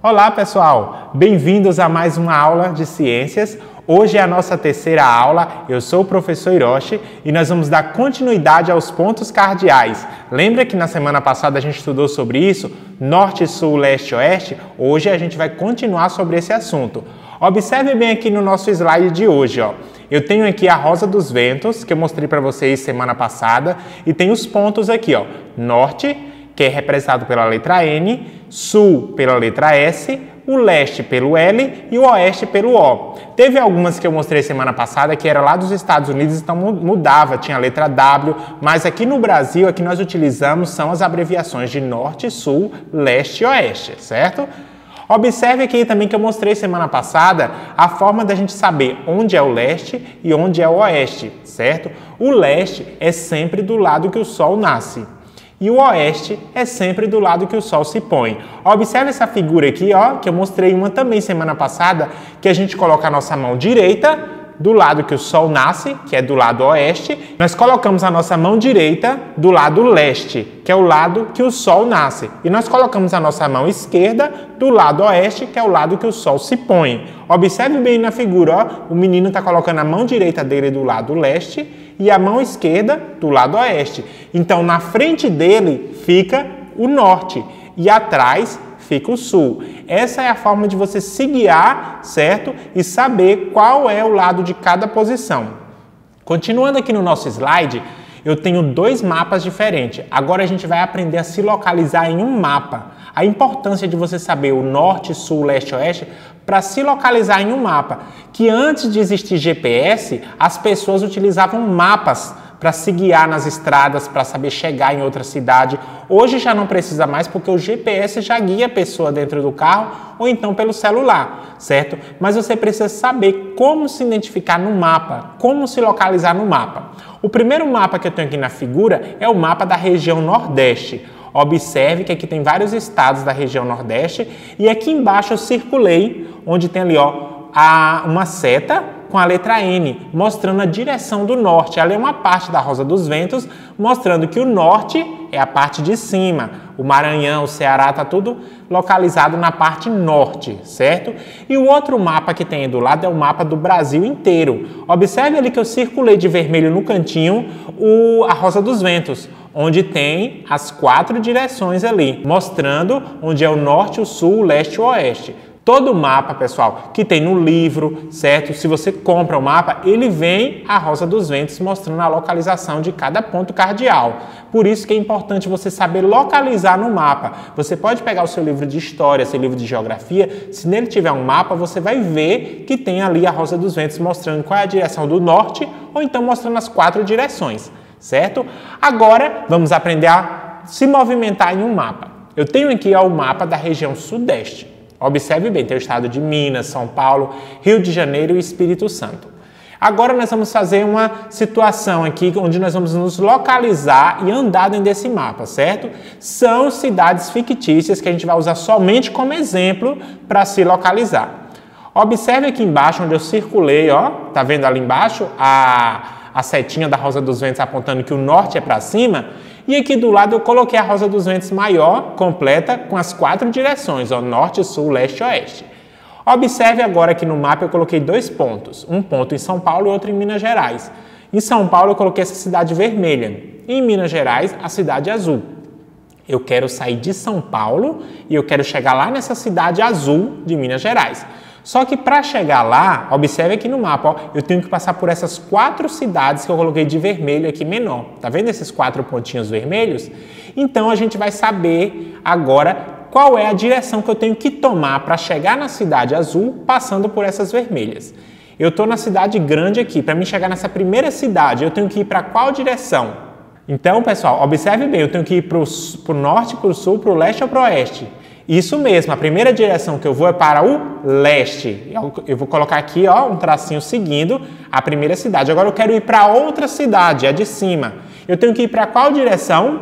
Olá pessoal, bem-vindos a mais uma aula de ciências. Hoje é a nossa terceira aula, eu sou o professor Hiroshi e nós vamos dar continuidade aos pontos cardeais. Lembra que na semana passada a gente estudou sobre isso? Norte, Sul, Leste, Oeste? Hoje a gente vai continuar sobre esse assunto. Observe bem aqui no nosso slide de hoje, ó. Eu tenho aqui a rosa dos ventos, que eu mostrei para vocês semana passada, e tem os pontos aqui, ó. Norte, que é representado pela letra N, Sul pela letra S, o Leste pelo L e o Oeste pelo O. Teve algumas que eu mostrei semana passada que era lá dos Estados Unidos, então mudava, tinha a letra W, mas aqui no Brasil, aqui nós utilizamos são as abreviações de Norte, Sul, Leste e Oeste, certo? Observe aqui também que eu mostrei semana passada a forma da gente saber onde é o leste e onde é o oeste, certo? O leste é sempre do lado que o sol nasce e o oeste é sempre do lado que o sol se põe. Observe essa figura aqui, ó, que eu mostrei uma também semana passada, que a gente coloca a nossa mão direita do lado que o sol nasce, que é do lado oeste, nós colocamos a nossa mão direita do lado leste, que é o lado que o sol nasce, e nós colocamos a nossa mão esquerda do lado oeste, que é o lado que o sol se põe. Observe bem na figura, ó, o menino está colocando a mão direita dele do lado leste e a mão esquerda do lado oeste. Então, na frente dele fica o norte e atrás fica o sul. Essa é a forma de você se guiar, certo? E saber qual é o lado de cada posição. Continuando aqui no nosso slide, eu tenho dois mapas diferentes. Agora a gente vai aprender a se localizar em um mapa. A importância de você saber o norte, sul, leste, oeste para se localizar em um mapa. Que antes de existir GPS, as pessoas utilizavam mapas para se guiar nas estradas, para saber chegar em outra cidade. Hoje já não precisa mais porque o GPS já guia a pessoa dentro do carro ou então pelo celular, certo? Mas você precisa saber como se identificar no mapa, como se localizar no mapa. O primeiro mapa que eu tenho aqui na figura é o mapa da região Nordeste. Observe que aqui tem vários estados da região Nordeste e aqui embaixo eu circulei, onde tem ali, ó, uma seta com a letra N, mostrando a direção do norte. Ali é uma parte da Rosa dos Ventos, mostrando que o norte é a parte de cima. O Maranhão, o Ceará, está tudo localizado na parte norte, certo? E o outro mapa que tem aí do lado é o mapa do Brasil inteiro. Observe ali que eu circulei de vermelho no cantinho a Rosa dos Ventos, onde tem as 4 direções ali, mostrando onde é o norte, o sul, o leste e o oeste. Todo mapa, pessoal, que tem no livro, certo? Se você compra o mapa, ele vem a Rosa dos Ventos mostrando a localização de cada ponto cardeal. Por isso que é importante você saber localizar no mapa. Você pode pegar o seu livro de história, seu livro de geografia, se nele tiver um mapa, você vai ver que tem ali a Rosa dos Ventos mostrando qual é a direção do norte ou então mostrando as 4 direções, certo? Agora, vamos aprender a se movimentar em um mapa. Eu tenho aqui ó, o mapa da região sudeste. Observe bem, tem o estado de Minas, São Paulo, Rio de Janeiro e Espírito Santo. Agora nós vamos fazer uma situação aqui onde nós vamos nos localizar e andar dentro desse mapa, certo? São cidades fictícias que a gente vai usar somente como exemplo para se localizar. Observe aqui embaixo onde eu circulei, ó, tá vendo ali embaixo a setinha da Rosa dos Ventos apontando que o norte é para cima? E aqui do lado eu coloquei a Rosa dos Ventos maior, completa, com as 4 direções, ó, norte, sul, leste e oeste. Observe agora aqui no mapa eu coloquei 2 pontos, um ponto em São Paulo e outro em Minas Gerais. Em São Paulo eu coloquei essa cidade vermelha, e em Minas Gerais a cidade azul. Eu quero sair de São Paulo e eu quero chegar lá nessa cidade azul de Minas Gerais. Só que para chegar lá, observe aqui no mapa, ó, eu tenho que passar por essas 4 cidades que eu coloquei de vermelho aqui menor. Tá vendo esses 4 pontinhos vermelhos? Então a gente vai saber agora qual é a direção que eu tenho que tomar para chegar na cidade azul passando por essas vermelhas. Eu estou na cidade grande aqui, para mim chegar nessa primeira cidade, eu tenho que ir para qual direção? Então, pessoal, observe bem, eu tenho que ir para o norte, para o sul, para o leste ou para o oeste? Isso mesmo, a primeira direção que eu vou é para o leste. Eu vou colocar aqui ó, um tracinho seguindo a primeira cidade. Agora eu quero ir para outra cidade, a de cima. Eu tenho que ir para qual direção?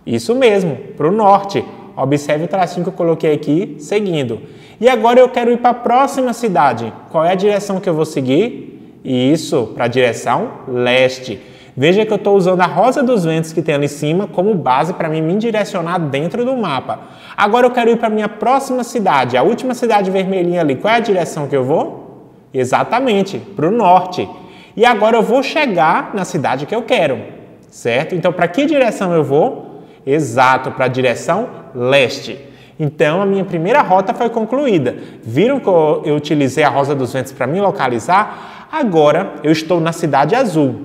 Isso mesmo, para o norte. Observe o tracinho que eu coloquei aqui, seguindo. E agora eu quero ir para a próxima cidade. Qual é a direção que eu vou seguir? Isso, para a direção leste. Veja que eu estou usando a rosa dos ventos que tem ali em cima como base para me direcionar dentro do mapa. Agora eu quero ir para a minha próxima cidade, a última cidade vermelhinha ali. Qual é a direção que eu vou? Exatamente, para o norte. E agora eu vou chegar na cidade que eu quero, certo? Então, para que direção eu vou? Exato, para a direção leste. Então, a minha primeira rota foi concluída. Viram que eu utilizei a rosa dos ventos para me localizar? Agora, eu estou na cidade azul.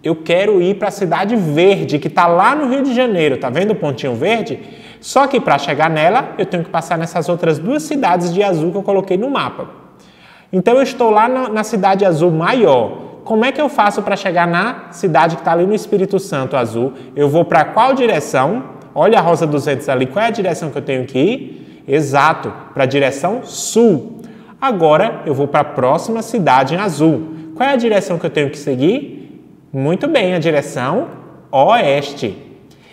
Eu quero ir para a cidade verde, que está lá no Rio de Janeiro. Tá vendo o pontinho verde? Só que para chegar nela, eu tenho que passar nessas outras duas cidades de azul que eu coloquei no mapa. Então, eu estou lá na cidade azul maior. Como é que eu faço para chegar na cidade que está ali no Espírito Santo azul? Eu vou para qual direção? Olha a rosa dos ventos ali. Qual é a direção que eu tenho que ir? Exato, para a direção sul. Agora, eu vou para a próxima cidade em azul. Qual é a direção que eu tenho que seguir? Muito bem, a direção oeste.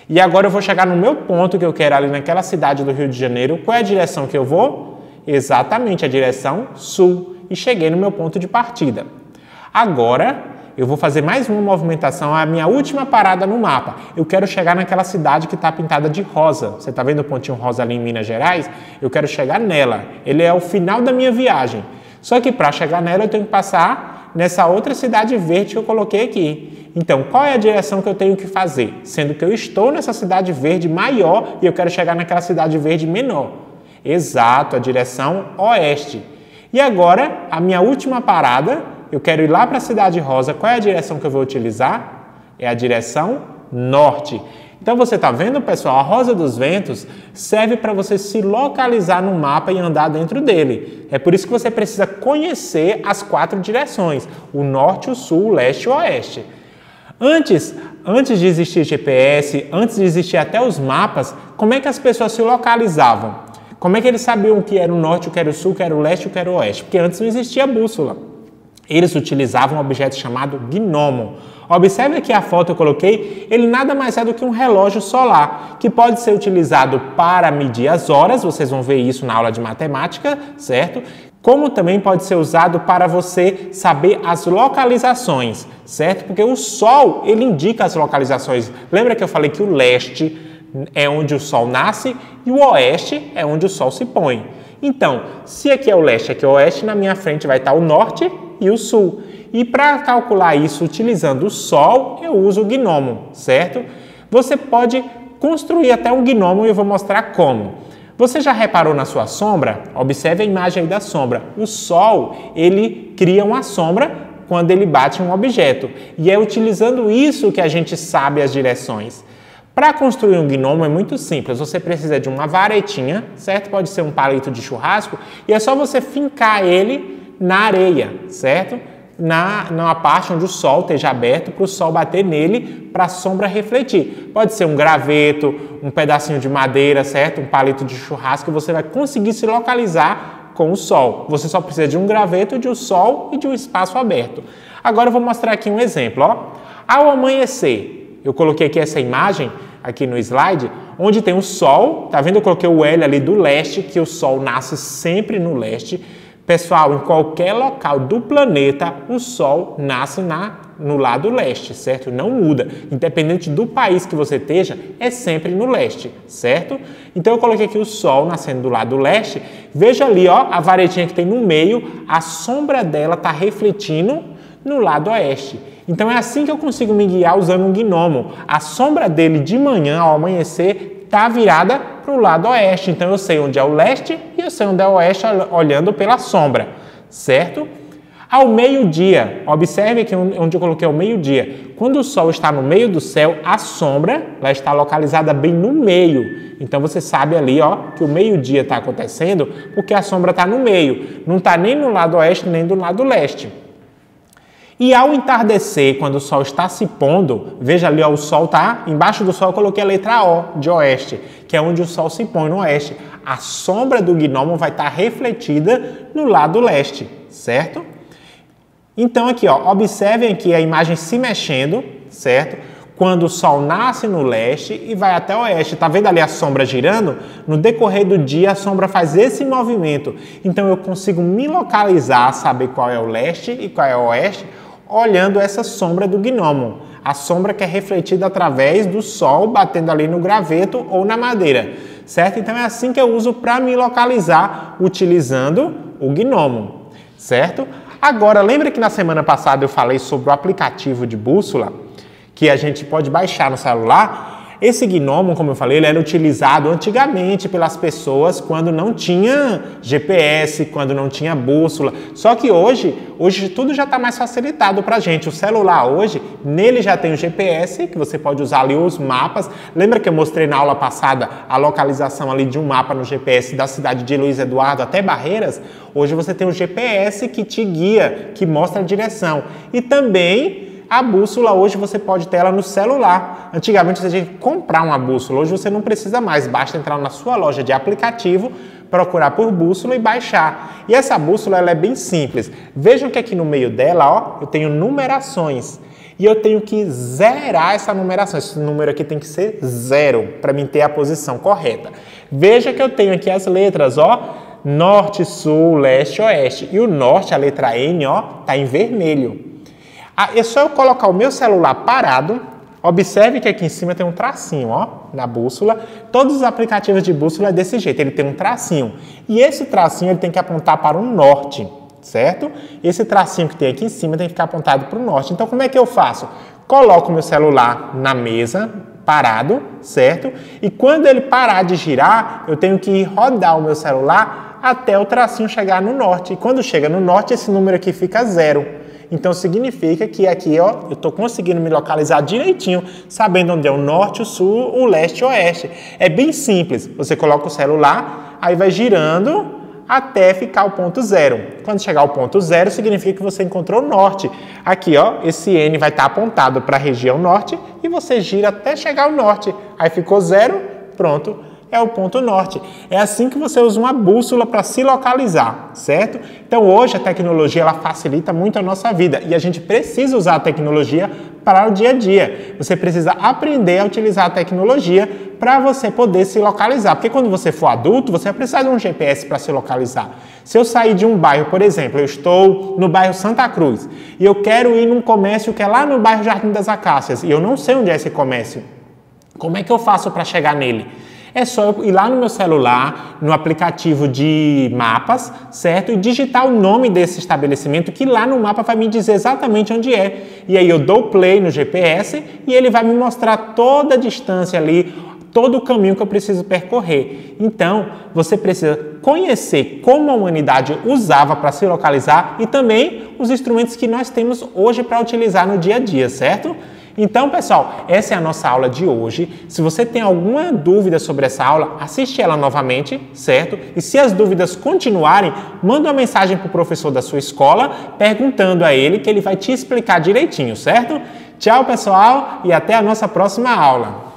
E agora eu vou chegar no meu ponto que eu quero ali naquela cidade do Rio de Janeiro. Qual é a direção que eu vou? Exatamente, a direção sul. E cheguei no meu ponto de partida. Agora, eu vou fazer mais uma movimentação, a minha última parada no mapa. Eu quero chegar naquela cidade que está pintada de rosa. Você está vendo o pontinho rosa ali em Minas Gerais? Eu quero chegar nela. Ele é o final da minha viagem. Só que para chegar nela eu tenho que passar nessa outra cidade verde que eu coloquei aqui. Então, qual é a direção que eu tenho que fazer? Sendo que eu estou nessa cidade verde maior e eu quero chegar naquela cidade verde menor. Exato, a direção oeste. E agora, a minha última parada, eu quero ir lá para a cidade rosa. Qual é a direção que eu vou utilizar? É a direção norte. Então, você está vendo, pessoal? A rosa dos ventos serve para você se localizar no mapa e andar dentro dele. É por isso que você precisa conhecer as 4 direções: o norte, o sul, o leste e o oeste. Antes de existir GPS, antes de existir até os mapas, como é que as pessoas se localizavam? Como é que eles sabiam o que era o norte, o que era o sul, o que era o leste, o que era o oeste? Porque antes não existia bússola. Eles utilizavam um objeto chamado gnomo. Observe aqui a foto que eu coloquei, ele nada mais é do que um relógio solar, que pode ser utilizado para medir as horas, vocês vão ver isso na aula de matemática, certo? Como também pode ser usado para você saber as localizações, certo? Porque o Sol, ele indica as localizações. Lembra que eu falei que o leste é onde o Sol nasce e o oeste é onde o Sol se põe. Então, se aqui é o leste e aqui é o oeste, na minha frente vai estar o norte e o sul. E para calcular isso utilizando o Sol, eu uso o gnomo, certo? Você pode construir até um gnomo e eu vou mostrar como. Você já reparou na sua sombra? Observe a imagem aí da sombra. O Sol, ele cria uma sombra quando ele bate em um objeto. E é utilizando isso que a gente sabe as direções. Para construir um gnomo é muito simples. Você precisa de uma varetinha, certo? Pode ser um palito de churrasco. E é só você fincar ele na areia, certo? Na parte onde o sol esteja aberto, para o sol bater nele, para a sombra refletir. Pode ser um graveto, um pedacinho de madeira, certo? Um palito de churrasco, você vai conseguir se localizar com o sol. Você só precisa de um graveto, de um sol e de um espaço aberto. Agora eu vou mostrar aqui um exemplo. Ó. Ao amanhecer, eu coloquei aqui essa imagem, aqui no slide, onde tem o sol, tá vendo? Eu coloquei o L ali do leste, que o sol nasce sempre no leste. Pessoal, em qualquer local do planeta, o Sol nasce no lado leste, certo? Não muda. Independente do país que você esteja, é sempre no leste, certo? Então, eu coloquei aqui o Sol nascendo do lado leste. Veja ali, ó, a varetinha que tem no meio, a sombra dela está refletindo no lado oeste. Então, é assim que eu consigo me guiar usando um gnomo. A sombra dele de manhã, ao amanhecer, está virada para o lado oeste. Então, eu sei onde é o leste e eu sei onde é o oeste olhando pela sombra, certo? Ao meio-dia, observe aqui onde eu coloquei o meio-dia. Quando o sol está no meio do céu, a sombra ela está localizada bem no meio. Então, você sabe ali ó, que o meio-dia está acontecendo porque a sombra está no meio. Não está nem no lado oeste nem do lado leste. E ao entardecer, quando o sol está se pondo, veja ali, ó, o sol está embaixo do sol, eu coloquei a letra O de oeste, que é onde o sol se põe no oeste. A sombra do gnomo vai estar refletida no lado leste, certo? Então aqui, ó, observem aqui a imagem se mexendo, certo? Quando o sol nasce no leste e vai até o oeste. Tá vendo ali a sombra girando? No decorrer do dia, a sombra faz esse movimento. Então eu consigo me localizar, saber qual é o leste e qual é o oeste, olhando essa sombra do gnomo. a sombra que é refletida através do sol batendo ali no graveto ou na madeira, certo? Então é assim que eu uso para me localizar utilizando o Gnomo, certo? Agora, lembra que na semana passada eu falei sobre o aplicativo de bússola que a gente pode baixar no celular? Esse Gnomo, como eu falei, ele era utilizado antigamente pelas pessoas quando não tinha GPS, quando não tinha bússola. Só que hoje tudo já está mais facilitado para a gente. O celular hoje, nele já tem o GPS, que você pode usar ali os mapas. Lembra que eu mostrei na aula passada a localização ali de um mapa no GPS da cidade de Luiz Eduardo até Barreiras? Hoje você tem o GPS que te guia, que mostra a direção. E também a bússola, hoje você pode ter ela no celular. Antigamente você tinha que comprar uma bússola, hoje você não precisa mais, basta entrar na sua loja de aplicativo, procurar por bússola e baixar. E essa bússola ela é bem simples. Vejam que aqui no meio dela, ó, eu tenho numerações. E eu tenho que zerar essa numeração. Esse número aqui tem que ser 0 para mim ter a posição correta. Veja que eu tenho aqui as letras, ó, norte, sul, leste, oeste. E o norte, a letra N, ó, tá em vermelho. É só eu colocar o meu celular parado, observe que aqui em cima tem um tracinho, ó, na bússola. Todos os aplicativos de bússola é desse jeito, ele tem um tracinho. E esse tracinho ele tem que apontar para o norte, certo? Esse tracinho que tem aqui em cima tem que ficar apontado para o norte. Então como é que eu faço? Coloco o meu celular na mesa, parado, certo? E quando ele parar de girar, eu tenho que rodar o meu celular até o tracinho chegar no norte. E quando chega no norte, esse número aqui fica 0. Então significa que aqui, ó, eu estou conseguindo me localizar direitinho, sabendo onde é o norte, o sul, o leste e o oeste. É bem simples. Você coloca o celular, aí vai girando até ficar o ponto 0. Quando chegar ao ponto 0, significa que você encontrou o norte. Aqui, ó, esse N vai estar apontado para a região norte e você gira até chegar ao norte. Aí ficou 0, pronto. É o ponto norte. É assim que você usa uma bússola para se localizar, certo? Então hoje a tecnologia ela facilita muito a nossa vida e a gente precisa usar a tecnologia para o dia a dia. Você precisa aprender a utilizar a tecnologia para você poder se localizar. Porque quando você for adulto, você vai precisar de um GPS para se localizar. Se eu sair de um bairro, por exemplo, eu estou no bairro Santa Cruz e eu quero ir num comércio que é lá no bairro Jardim das Acácias e eu não sei onde é esse comércio, como é que eu faço para chegar nele? É só eu ir lá no meu celular, no aplicativo de mapas, certo? E digitar o nome desse estabelecimento, que lá no mapa vai me dizer exatamente onde é. E aí eu dou play no GPS e ele vai me mostrar toda a distância ali, todo o caminho que eu preciso percorrer. Então, você precisa conhecer como a humanidade usava para se localizar e também os instrumentos que nós temos hoje para utilizar no dia a dia, certo? Então, pessoal, essa é a nossa aula de hoje. Se você tem alguma dúvida sobre essa aula, assiste ela novamente, certo? E se as dúvidas continuarem, manda uma mensagem para o professor da sua escola, perguntando a ele que ele vai te explicar direitinho, certo? Tchau, pessoal, e até a nossa próxima aula.